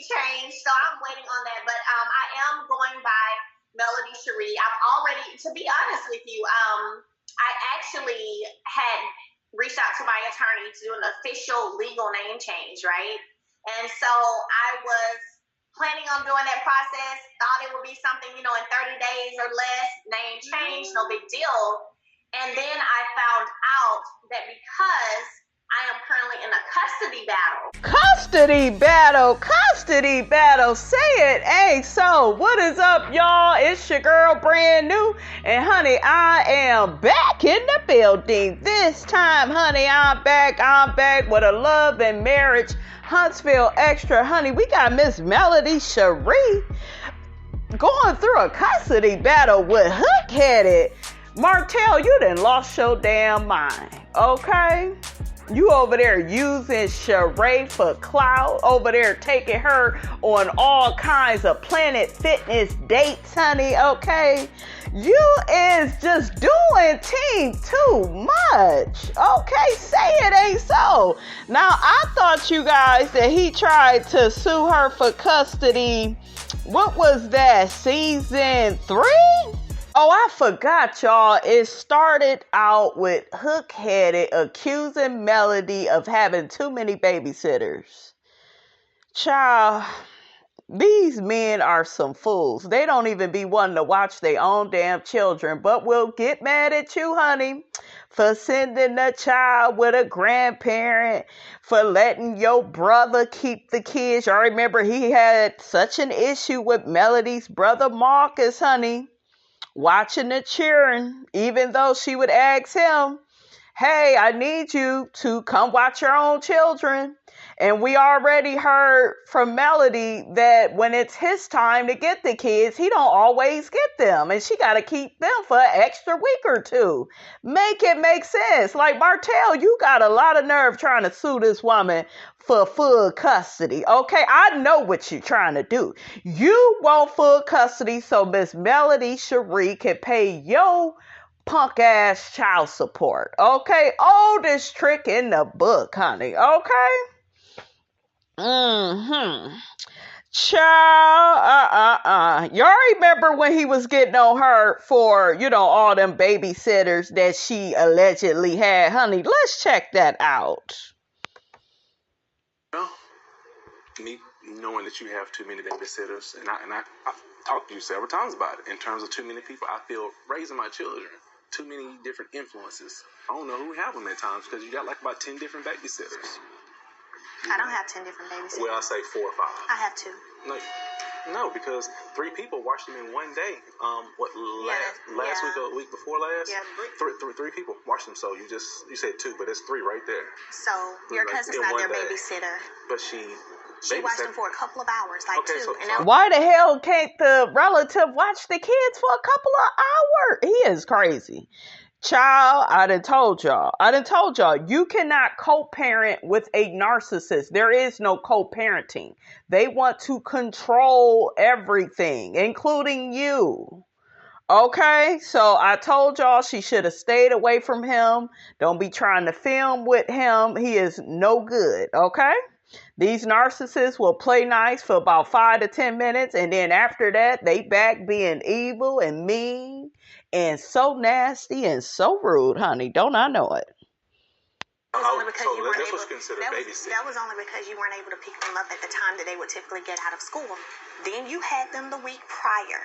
changed, so I'm waiting on that. But I am going by Melody Cherie. I'm already, to be honest with you, I actually had reached out to my attorney to do an official legal name change, right? And so I was planning on doing that process, thought it would be something, in 30 days or less, name change, no big deal. And then I found out that because I am currently in a custody battle. Custody battle. Say it ain't so. What is up, y'all? It's your girl, Brand New. And honey, I am back in the building. This time, honey, I'm back with a love and marriage Huntsville extra. Honey, we got Miss Melody Cherie going through a custody battle with hook-headed Martell. You done lost your damn mind, okay? You over there using Sheree for clout, over there taking her on all kinds of Planet Fitness dates, honey, okay? You is just doing team too much, okay? Say it ain't so. Now, I thought you guys that he tried to sue her for custody. What was that, season 3? Oh, I forgot, y'all. It started out with hook-headed accusing Melody of having too many babysitters. Child, these men are some fools. They don't even be wanting to watch their own damn children, but will get mad at you, honey, for sending a child with a grandparent, for letting your brother keep the kids. I remember he had such an issue with Melody's brother Marcus, honey, watching and cheering, even though she would ask him, hey, I need you to come watch your own children. And we already heard from Melody that when it's his time to get the kids, he don't always get them. And she got to keep them for an extra week or two. Make it make sense. Like, Martell, you got a lot of nerve trying to sue this woman for full custody. Okay, I know what you're trying to do. You want full custody so Miss Melody Cherie can pay your punk ass child support. Okay, oldest trick in the book, honey. Okay. Child, y'all remember when he was getting on her for, all them babysitters that she allegedly had, honey? Let's check that out. Well, me knowing that you have too many babysitters, and I talked to you several times about it. In terms of too many people, I feel raising my children, too many different influences. I don't know who have them at times because you got like about 10 different babysitters. I don't have 10 different babysitters. Well, I say 4 or 5. I have 2. No, because 3 people watched them in one day. Last week or week before last? Yeah. 3 people watched them. So you said 2, but it's 3 right there. So your cousin's not their babysitter. But she watched them for a couple of hours, like 2. Why the hell can't the relative watch the kids for a couple of hours? He is crazy. Child, I done told y'all, you cannot co-parent with a narcissist. There is no co-parenting. They want to control everything, including you. Okay, so I told y'all she should have stayed away from him. Don't be trying to film with him. He is no good, okay? These narcissists will play nice for about 5 to 10 minutes, and then after that, they back being evil and mean and so nasty and so rude, honey. Don't I know it? That was only because you weren't able to pick them up at the time that they would typically get out of school. Then you had them the week prior.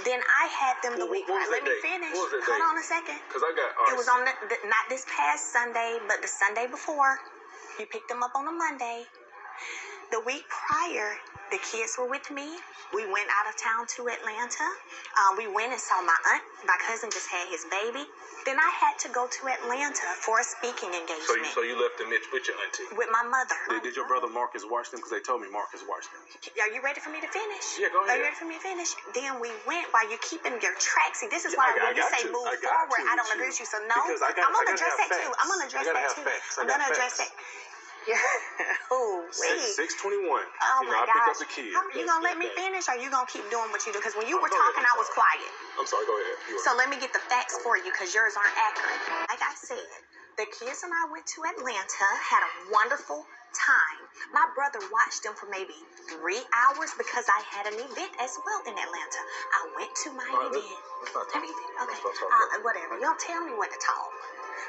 Then I had them the week prior. Let me finish. Hold on a second. Because I got it was on not this past Sunday, but the Sunday before. You picked them up on a Monday. The week prior, the kids were with me. We went out of town to Atlanta. We went and saw my aunt. My cousin just had his baby. Then I had to go to Atlanta for a speaking engagement. So you left them with your auntie? With my mother. Did your brother Marcus watch them? Because they told me Marcus watched them. Are you ready for me to finish? Yeah, go ahead. Are you ready for me to finish? Then we went while you're keeping your track. See, this is why when you say move forward, I don't agree with you. So no, I'm going to address that too. I'm going to address that too. I'm going to address that. Yeah. Oh, wait. 6:21. Oh, my I picked up the kids. You going to let me finish, or you going to keep doing what you do? Because when you were talking, I was quiet. I'm sorry, go ahead. So let me get the facts for you, because yours aren't accurate. Like I said, the kids and I went to Atlanta, had a wonderful time. My brother watched them for maybe 3 hours because I had an event as well in Atlanta. I went to my event. Whatever. You don't tell me what to talk.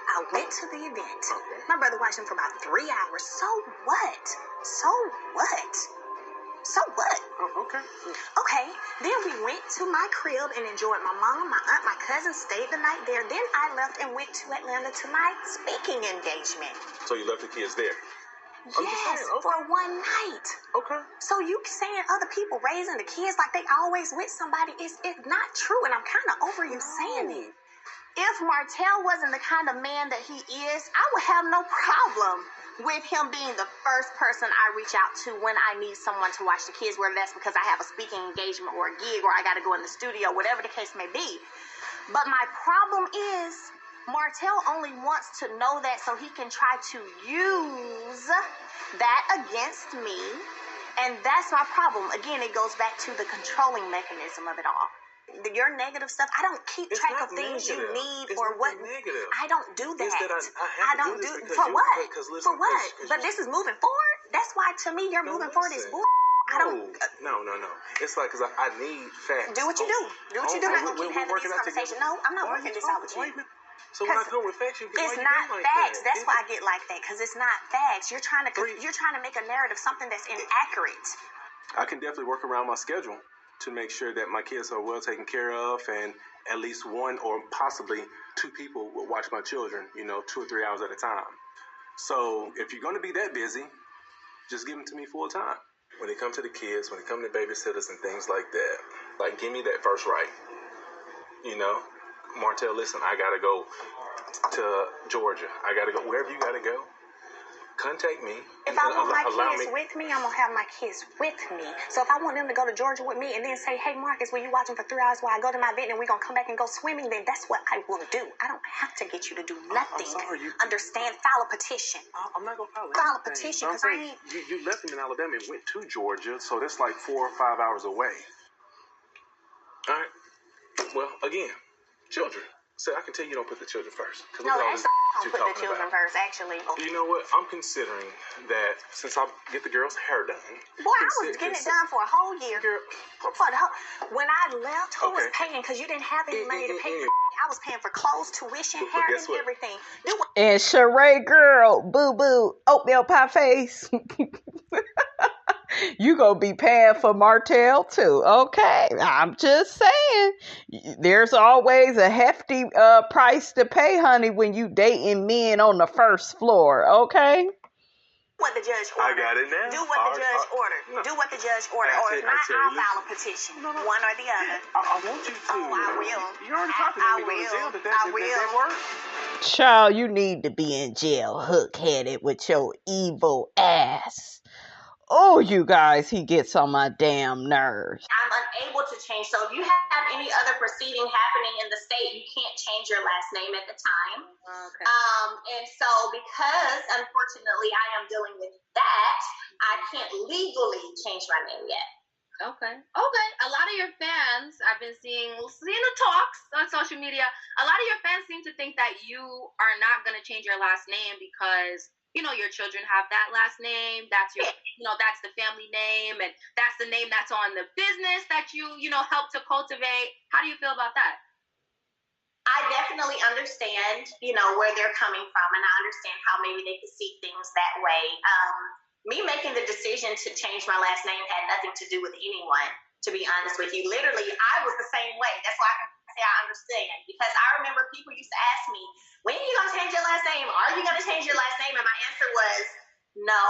I went to the event. Okay. My brother watched them for about 3 hours. So what? So what? So what? Oh, okay. Okay. Then we went to my crib and enjoyed my mom, my aunt, my cousin, stayed the night there. Then I left and went to Atlanta to my speaking engagement. So you left the kids there? Yes, for one night. Okay. So you saying other people raising the kids like they always with somebody is not true, and I'm kind of over you saying it. If Martell wasn't the kind of man that he is, I would have no problem with him being the first person I reach out to when I need someone to watch the kids, whether that's because I have a speaking engagement or a gig or I got to go in the studio, whatever the case may be. But my problem is Martell only wants to know that so he can try to use that against me. And that's my problem. Again, it goes back to the controlling mechanism of it all. Your negative stuff, I don't keep track of things you need or what. Negative. I don't do that. It's that I don't do this for what? Listen, for what? But this is moving forward. That's why to me, you're moving forward is bull. I don't. No. It's like because I need facts. Do what you do. Do what you do. I'm not gonna keep having this conversation. No, I'm not working this out with you. So when I come with facts, you get it's not facts. That's why I get like that because it's not facts. You're trying to make a narrative something that's inaccurate. I can definitely work around my schedule to make sure that my kids are well taken care of and at least one or possibly two people will watch my children, 2 or 3 hours at a time. So if you're going to be that busy, just give them to me full time. When it comes to the kids, when it comes to babysitters and things like that, like give me that first right. Martell, listen, I got to go to Georgia. I got to go wherever you got to go. Contact me. If I want my kids with me, I'm going to have my kids with me. So if I want them to go to Georgia with me and then say, hey, Marcus, will you watch them for 3 hours while I go to my event and we're going to come back and go swimming, then that's what I will do. I don't have to get you to do nothing. I'm sorry, Understand? File a petition. I'm not going to file a petition because I ain't... You left them in Alabama and went to Georgia, so that's like 4 or 5 hours away. All right. Well, again, children. So I can tell you don't put the children first. No, that's don't put the children first, actually. You know what? I'm considering that since I get the girl's hair done. Boy, I was getting it done for a whole year. When I left, who was paying? Because you didn't have any money to pay for I was paying for clothes, tuition, hair, and everything. And Sheree girl, boo-boo, oatmeal pie face. You gonna be paying for Martell too, okay? I'm just saying, there's always a hefty price to pay, honey, when you dating men on the first floor, okay? What the judge ordered. I got it now. Do what the judge ordered. No. Do what the judge ordered, or if not, I'll file a petition. No. One or the other. I want you to. Oh, I will. You already talked to me. I will. Child, you need to be in jail, hook-headed with your evil ass. Oh, you guys, he gets on my damn nerves. I'm unable to change. So if you have any other proceeding happening in the state, you can't change your last name at the time. Okay. And so because, unfortunately, I am dealing with that, I can't legally change my name yet. Okay. A lot of your fans, I've been seeing the talks on social media, a lot of your fans seem to think that you are not going to change your last name because your children have that last name. That's your, that's the family name, and that's the name that's on the business that you help to cultivate. How do you feel about that? I definitely understand, where they're coming from, and I understand how maybe they could see things that way. Me making the decision to change my last name had nothing to do with anyone, to be honest with you. Literally, I was the same way. That's why I can say I understand, because I remember people used to ask me, when are you going to change your last name? Are you going to change your last name? And my answer was, no.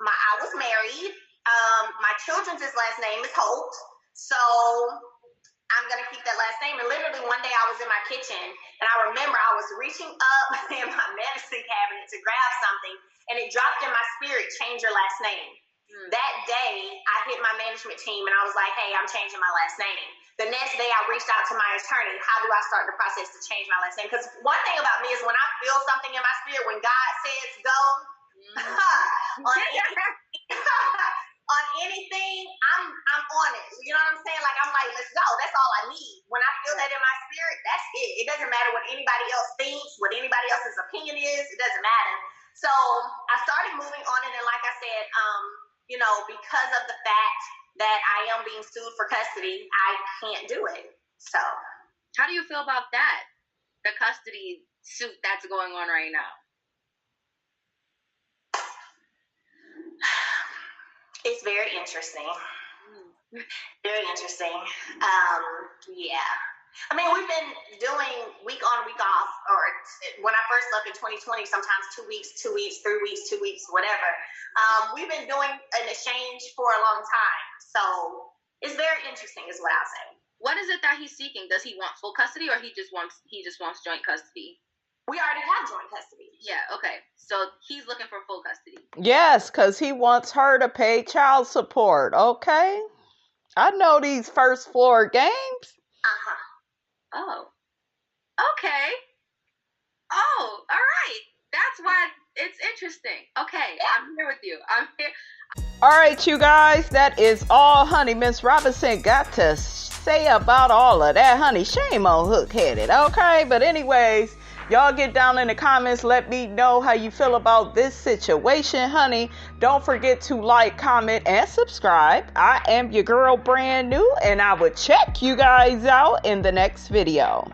I was married. My children's last name is Holt. So I'm going to keep that last name. And literally one day I was in my kitchen, and I remember I was reaching up in my medicine cabinet to grab something, and it dropped in my spirit, change your last name. That day, I hit my management team, and I was like, hey, I'm changing my last name. The next day, I reached out to my attorney. How do I start the process to change my last name? Because one thing about me is when I feel something in my spirit, when God says go, on anything, I'm on it. You know what I'm saying? Like, I'm like, let's go. That's all I need. When I feel that in my spirit, that's it. It doesn't matter what anybody else thinks, what anybody else's opinion is. It doesn't matter. So I started moving on it, and like I said, because of the fact that I am being sued for custody, I can't do it. So how do you feel about that? The custody suit that's going on right now. It's very interesting. Very interesting. Yeah. I mean, we've been doing week on, week off, or when I first left in 2020, sometimes 2 weeks, 2 weeks, 3 weeks, 2 weeks, whatever. We've been doing an exchange for a long time. So it's very interesting is what I'll say. What is it that he's seeking? Does he want full custody, or he just wants joint custody? We already have joint custody. Yeah, okay. So he's looking for full custody. Yes, because he wants her to pay child support, okay? I know these first floor games. Uh-huh. Oh. Okay. Oh, all right. That's why it's interesting. Okay, yeah. I'm here with you. I'm here. All right, you guys, that is all honey Miss Robinson got to say about all of that, honey. Shame on Hook-Headed, okay? But anyways, y'all get down in the comments. Let me know how you feel about this situation, honey. Don't forget to like, comment, and subscribe. I am your girl, Brand New, and I will check you guys out in the next video.